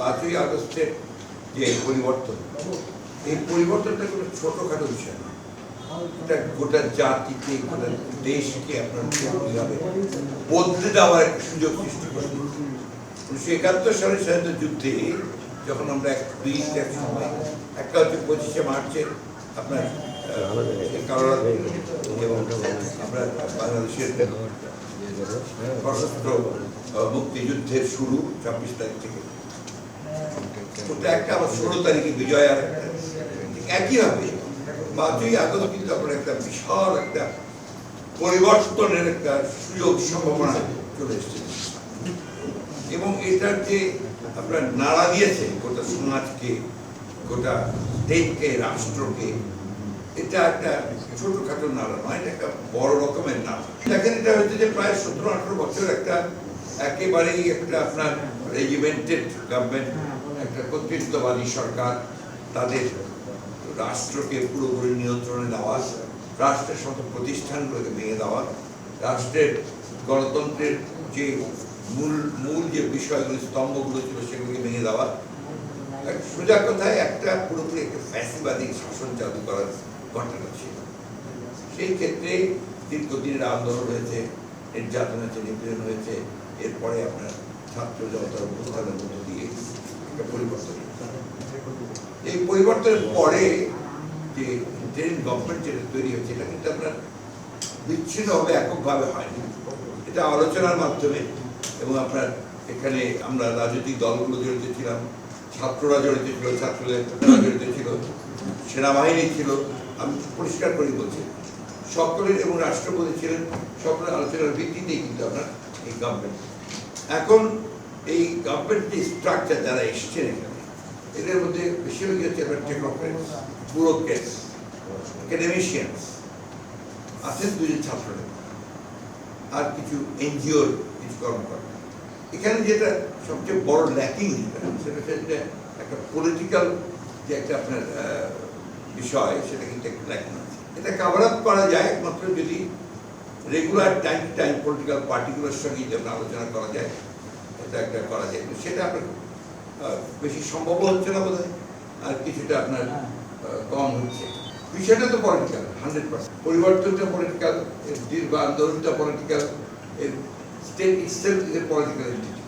5ই আগস্টের যে পরিবর্তন, এই পরিবর্তনটা কোনো ছোটখাটো বিষয় না। এটা গোটা জাতিকে, গোটা দেশকে আপনার পুরোপুরিভাবে বদলে দেওয়ার একটা সুযোগ সৃষ্টি করে। 1971 সালের স্বাধীনতা যুদ্ধে যখন আমরা দুইটার সময়, একটা হচ্ছে 25শে মার্চের আপনার কালোরাত্রি এবং আমরা বাংলাদেশের সশস্ত্র মুক্তিযুদ্ধের শুরু 26 তারিখ থেকে, ওটা একটা আবার 16 তারিখে বিজয়। আর একইভাবে 5ই আগস্ট কিন্তু আপনার একটা বিশাল একটা পরিবর্তনের একটা সুযোগ সম্ভাবনা চলে এসেছে এবং এটার যে আপনার নাড়া দিয়েছে গোটা সমাজকে, গোটা দেশকে, রাষ্ট্রকে, এটা একটা ছোটখাটো নাড়া নয়, এটা একটা বড় রকমের নাড়া। দেখেন, এটা হচ্ছে যে প্রায় 17-18 বছর একটা একেবারেই একটা আপনার রেজিমেন্টেড গভর্নমেন্ট, একটা কর্তৃত্ববাদী সরকার, তাদের রাষ্ট্রকে পুরোপুরি নিয়ন্ত্রণে দেওয়া, রাষ্ট্রের সমস্ত প্রতিষ্ঠানগুলোকে ভেঙে দেওয়া, রাষ্ট্রের গণতন্ত্রের যে মূল যে বিষয়গুলো, স্তম্ভগুলো ছিল সেগুলোকে ভেঙে দেওয়া, সোজা কথায় একটা পুরোপুরি একটা ফ্যাসিবাদী শাসন চালু করার ঘটনা ছিল। সেই ক্ষেত্রে দীর্ঘদিনের আন্দোলন হয়েছে, নির্যাতন হয়েছে, নিপীড়ন হয়েছে, এরপরে আপনার ছাত্র জনতার অভ্যুত্থানের মধ্য দিয়ে একটা পরিবর্তন। এই পরিবর্তনের পরে যে ইন্টারিম গভর্নমেন্ট যেটা তৈরি হয়েছে, এটা কিন্তু আপনার বিচ্ছিন্নভাবে এককভাবে হয়নি, এটা আলোচনার মাধ্যমে। এবং আপনার এখানে আমরা রাজনৈতিক দলগুলো জড়িত ছিলাম, ছাত্ররা জড়িত ছিল, ছাত্ররা জড়িত ছিল, সেনাবাহিনী ছিল, আমি পরিষ্কার করে বলছি, সকলের এবং রাষ্ট্রপতি ছিলেন, সকলের আলোচনার ভিত্তিতেই কিন্তু আপনার এই গভর্নমেন্ট। এখন এই গভর্নমেন্ট যে স্ট্রাকচার যারা এসছেন এখানে, এদের মধ্যে বেশিরভাগই হচ্ছে আপনার টেকনোক্রেটস, ব্যুরোক্রেটস, একাডেমিশিয়ানস, আছেন 2জন ছাত্ররা, আর কিছু এনজিওর কিছু কর্মকর্তা। এখানে যেটা সবচেয়ে বড় ল্যাকিং, সেটা হচ্ছে একটা পলিটিক্যাল যে একটা আপনার বিষয়, সেটা কিন্তু একটা ল্যাকিং আছে। এটা কাভার আপ করা যায় একমাত্র যদি regular time to time political পার্টিগুলোর সঙ্গে যদি আপনার আলোচনা করা যায়, এটা একটা করা যায়, সেটা আপনার বেশি সম্ভব হচ্ছে না বোধহয়, আর কিছুটা আপনার কম হচ্ছে। বিষয়টা তো পলিটিক্যাল 100%, পরিবর্তনটা পলিটিক্যাল, এর দীর্ঘ আন্দোলনটা পলিটিক্যাল, এর state itself is a political entity.